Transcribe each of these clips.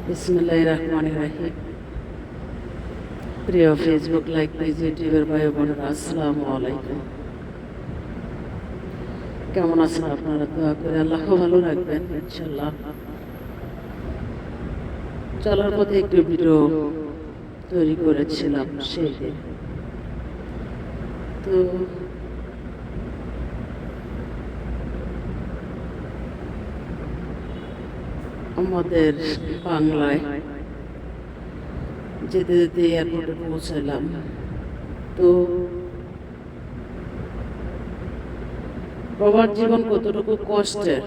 বিসমিল্লাহির রহমানির রহিম। প্রিয় ফেসবুক লাইক পেজ ইউটিউবের ভাই বোনেরা, আসসালামু আলাইকুম। কেমন আছেন আপনারা? দোয়া করে আল্লাহ ভালো রাখবেন ইনশাল্লাহ। চলার পথে একটু ভিডিও তৈরি করেছিলাম সেই দিন। তো আমাদের বাংলায় যেতে যেতে এয়ারপোর্টে পৌঁছালাম। তো প্রবাস জীবন কতটুকু কষ্টের,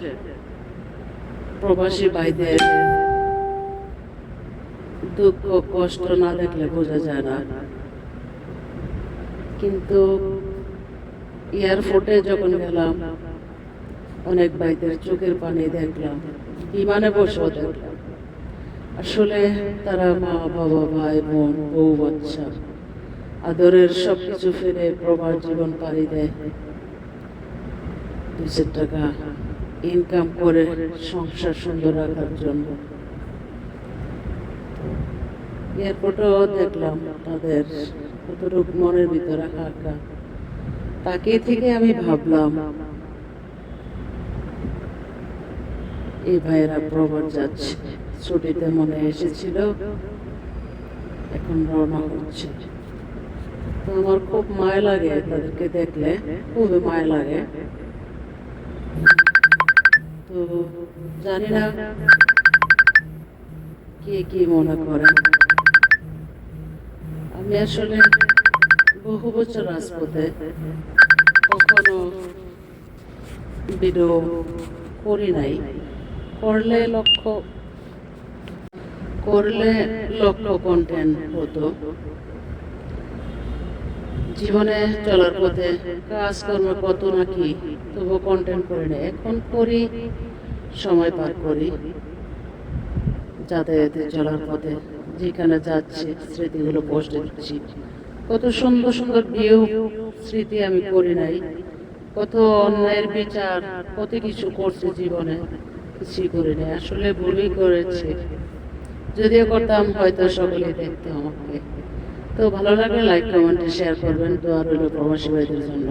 প্রবাসী ভাইদের দুঃখ কষ্ট না দেখলে বোঝা যায় না। কিন্তু এয়ারপোর্টে যখন গেলাম, অনেক ভাইদের চোখের পানি দেখলাম, বিমানে বসেও দেখলাম। আসলে তারা মা বাবা ভাই বোন বউ বাচ্চা আদরের সবকিছু ফেলে প্রবাস জীবন পাড়ি দেয়, 2 টাকা ইনকাম করে সংসার সুন্দর রাখার জন্য। এয়ারপোর্টেও দেখলাম তাদের কতটুকু মনের ভিতরে হাঁকা। তাকে থেকে আমি ভাবলাম, এই ভাইয়েরা প্রবাস যাচ্ছে, ছুটিতে মনে এসেছিল, এখন রওনা হচ্ছে। তো আমার খুব মায়া লাগে তাদেরকে দেখলে, খুবই মায়া লাগে। তো জানি না কে কি মনে করে। আমি আসলে বহু বছর রাজপথে কখনো ভিডিও করি নাই। করলে লক্ষ কন্টেন্ট হতো। জীবনে চলার পথে কাজকর্ম কত নাকি, তবু কন্টেন্ট করি না। এখন করি, সময় পার করি যাতায়াতে চলার পথে, যেখানে যাচ্ছি স্মৃতিগুলো পোস্ট দিচ্ছি। কত সুন্দর সুন্দর ভিউ স্মৃতি আমি করি নাই। কত অন্যায়ের বিচার, কত কিছু করছে জীবনে, কিছুই করি নাই। আসলে ভুলই করেছি, যদিও করতাম হয়তো সকলে দেখতে আমাকে। তো ভালো লাগলে লাইক কমেন্টে শেয়ার করবেন। দোয়া রইল প্রবাসী ভাইদের জন্য।